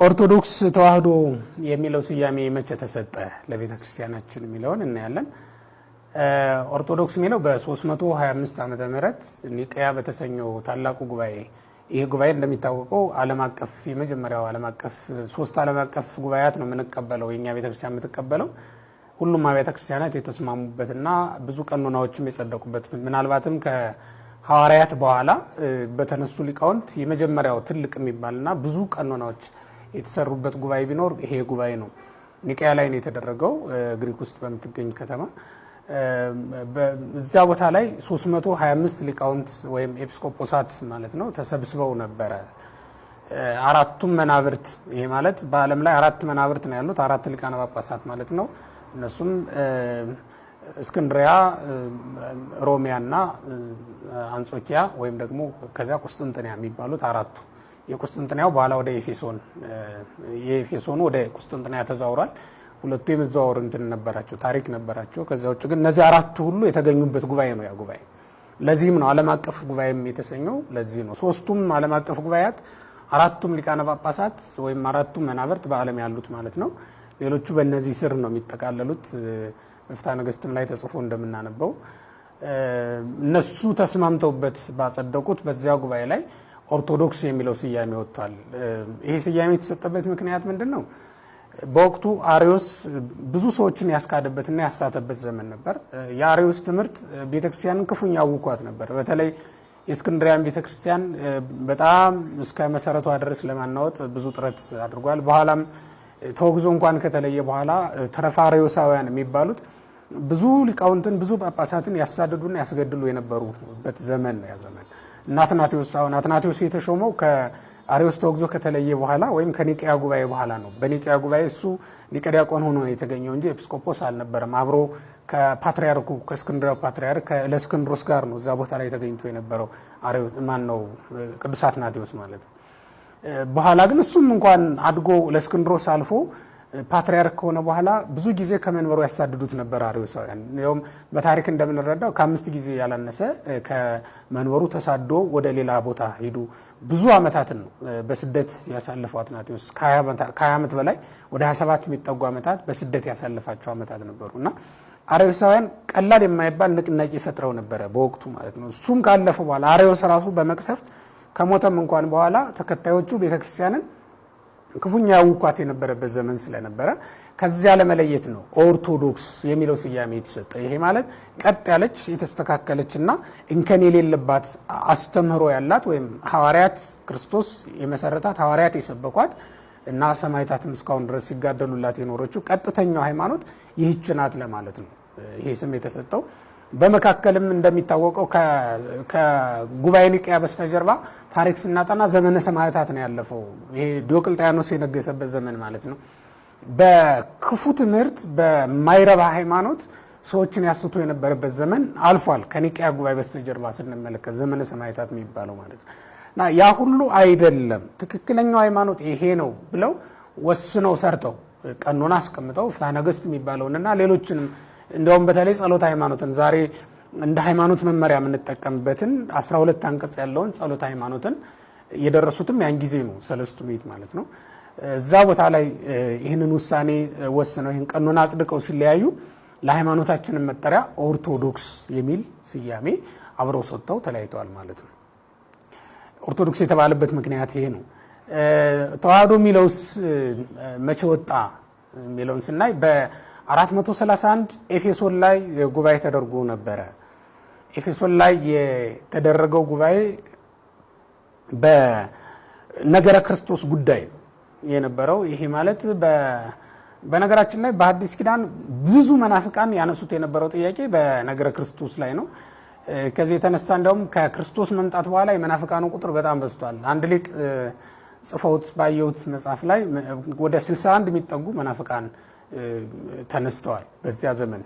ኦርቶዶክስ ተዋህዶ የሚለው ስያሜ መቼ ተሰጠ ለቤተ ክርስቲያናችን የሚለውን እናያለን። ኦርቶዶክስ የሚለው በ325 ዓመተ ምህረት ኒቅያ በተሰኘው ታላቁ ጉባኤ ይሄ ጉባኤ እንደሚታወቀው ዓለም አቀፍ የመጀመሪያው ዓለም አቀፍ ሶስት ዓለም አቀፍ ጉባኤያት ነው የምንቀበለው የኛ ቤተ ክርስቲያን የምትቀበለው ሁሉም አብያተ ክርስቲያናት የተስማሙበትና ብዙ ቀኖናዎችም የጸደቁበት ምናልባትም ከሐዋርያት በኋላ በተነሱ ሊቃውንት የመጀመሪያው ትልቅ የሚባልና ብዙ ቀኖናዎች የተሰሩበት ጉባኤ ቢኖር ይሄ ጉባኤ ነው። ኒቅያ ላይ ነው የተደረገው ግሪክ ውስጥ በምትገኝ ከተማ። በዛ ቦታ ላይ 325 ሊቃውንት ወይም ኤጲስቆጶሳት ማለት ነው ተሰብስበው ነበረ። አራቱም መናብርት ይሄ ማለት በዓለም ላይ አራት መናብርት ነው ያሉት፣ አራት ሊቃነ ጳጳሳት ማለት ነው። እነሱም እስክንድሪያ፣ ሮሚያና አንጾኪያ ወይም ደግሞ ከዚያ ቁስጥንጥንያ የሚባሉት አራቱ። የቁስጥንጥንያው በኋላ ወደ ኤፌሶን የኤፌሶኑ ወደ ቁስጥንጥንያ ተዛውሯል። ሁለቱ የመዛወር እንትን ነበራቸው፣ ታሪክ ነበራቸው። ከዛ ውጭ ግን እነዚህ አራቱ ሁሉ የተገኙበት ጉባኤ ነው ያ ጉባኤ። ለዚህም ነው ዓለም አቀፍ ጉባኤም የተሰኘው ለዚህ ነው። ሶስቱም ዓለም አቀፍ ጉባኤያት አራቱም ሊቃነ ጳጳሳት ወይም አራቱም መናብርት በዓለም ያሉት ማለት ነው። ሌሎቹ በእነዚህ ስር ነው የሚጠቃለሉት። መፍትሐ ነገሥትም ላይ ተጽፎ እንደምናነበው እነሱ ተስማምተውበት ባጸደቁት በዚያ ጉባኤ ላይ ኦርቶዶክስ የሚለው ስያሜ ወጥቷል። ይሄ ስያሜ የተሰጠበት ምክንያት ምንድን ነው? በወቅቱ አሪዮስ ብዙ ሰዎችን ያስካደበትና ያሳተበት ዘመን ነበር። የአሪዮስ ትምህርት ቤተክርስቲያንን ክፉኛ አውኳት ነበር። በተለይ የእስክንድሪያን ቤተክርስቲያን በጣም እስከ መሰረቷ ድረስ ለማናወጥ ብዙ ጥረት አድርጓል። በኋላም ተወግዞ እንኳን ከተለየ በኋላ ተረፈ አርዮሳውያን የሚባሉት ብዙ ሊቃውንትን ብዙ ጳጳሳትን ያሳደዱና ያስገድሉ የነበሩበት ዘመን ነው ያ ዘመን። አትናቴዎስ የተሾመው ከአሪዮስ ተወግዞ ከተለየ በኋላ ወይም ከኒቅያ ጉባኤ በኋላ ነው። በኒቅያ ጉባኤ እሱ ሊቀ ዲያቆን ሆኖ የተገኘው እንጂ ኤጲስቆጶስ አልነበረም። አብሮ ከፓትርያርኩ ከእስክንድርያው ፓትርያርክ ከእለእስክንድሮስ ጋር ነው እዛ ቦታ ላይ ተገኝቶ የነበረው ቅዱስ አትናቴዎስ ማለት ነው። በኋላ ግን እሱም እንኳን አድጎ ለእስክንድሮስ አልፎ ፓትርያርክ ከሆነ በኋላ ብዙ ጊዜ ከመንበሩ ያሳድዱት ነበር አርዮሳውያን። እንዲያውም በታሪክ እንደምንረዳው ከ5 ጊዜ ያላነሰ ከመንበሩ ተሳዶ ወደ ሌላ ቦታ ሄዱ። ብዙ ዓመታትን ነው በስደት ያሳለፈው አትናቴዎስ። ከ20 ዓመት በላይ ወደ 27 የሚጠጉ ዓመታት በስደት ያሳለፋቸው ዓመታት ነበሩ እና አርዮሳውያን ቀላል የማይባል ንቅናቄ ፈጥረው ነበረ በወቅቱ ማለት ነው። እሱም ካለፈ በኋላ አርዮስ ራሱ በመቅሰፍት ከሞተም እንኳን በኋላ ተከታዮቹ ቤተክርስቲያንን ክፉኛ ያውኳት የነበረበት ዘመን ስለነበረ ከዚያ ለመለየት ነው ኦርቶዶክስ የሚለው ስያሜ የተሰጠ። ይሄ ማለት ቀጥ ያለች የተስተካከለችና እንከን የሌለባት አስተምህሮ ያላት ወይም ሐዋርያት ክርስቶስ የመሰረታት ሐዋርያት የሰበኳት እና ሰማዕታትን እስካሁን ድረስ ሲጋደሉላት የኖረችው ቀጥተኛው ሃይማኖት ይህች ናት ለማለት ነው ይሄ ስም የተሰጠው። በመካከልም እንደሚታወቀው ከጉባኤ ኒቅያ በስተጀርባ ታሪክ ስናጠና ዘመነ ሰማዕታት ነው ያለፈው። ይሄ ዲዮቅልጥያኖስ የነገሰበት ዘመን ማለት ነው። በክፉ ትምህርት በማይረባ ሃይማኖት ሰዎችን ያስቱ የነበረበት ዘመን አልፏል። ከኒቅያ ጉባኤ በስተጀርባ ስንመለከት ዘመነ ሰማዕታት የሚባለው ማለት ነው። እና ያ ሁሉ አይደለም ትክክለኛው ሃይማኖት ይሄ ነው ብለው ወስነው ሰርተው ቀኖና አስቀምጠው ፍትሐ ነገሥት የሚባለውንና ሌሎችንም እንደውም በተለይ ጸሎት ሃይማኖትን ዛሬ እንደ ሃይማኖት መመሪያ የምንጠቀምበትን 12 አንቀጽ ያለውን ጸሎት ሃይማኖትን የደረሱትም ያን ጊዜ ነው ሰለስቱ ምዕት ማለት ነው። እዛ ቦታ ላይ ይህንን ውሳኔ ወስነው ይህን ቀኖና አጽድቀው ሲለያዩ ለሃይማኖታችንን መጠሪያ ኦርቶዶክስ የሚል ስያሜ አብረው ሰጥተው ተለያይተዋል ማለት ነው። ኦርቶዶክስ የተባለበት ምክንያት ይሄ ነው። ተዋህዶ የሚለውስ መቼ ወጣ የሚለውን ስናይ በ431 ኤፌሶን ላይ ጉባኤ ተደርጎ ነበረ። ኤፌሶን ላይ የተደረገው ጉባኤ በነገረ ክርስቶስ ጉዳይ የነበረው። ይሄ ማለት በነገራችን ላይ በሐዲስ ኪዳን ብዙ መናፍቃን ያነሱት የነበረው ጥያቄ በነገረ ክርስቶስ ላይ ነው። ከዚህ የተነሳ እንደውም ከክርስቶስ መምጣት በኋላ የመናፍቃኑ ቁጥር በጣም በዝቷል። አንድ ሊቅ ጽፈውት ባየሁት መጽሐፍ ላይ ወደ 61 የሚጠጉ መናፍቃን ተነስተዋል በዚያ ዘመን።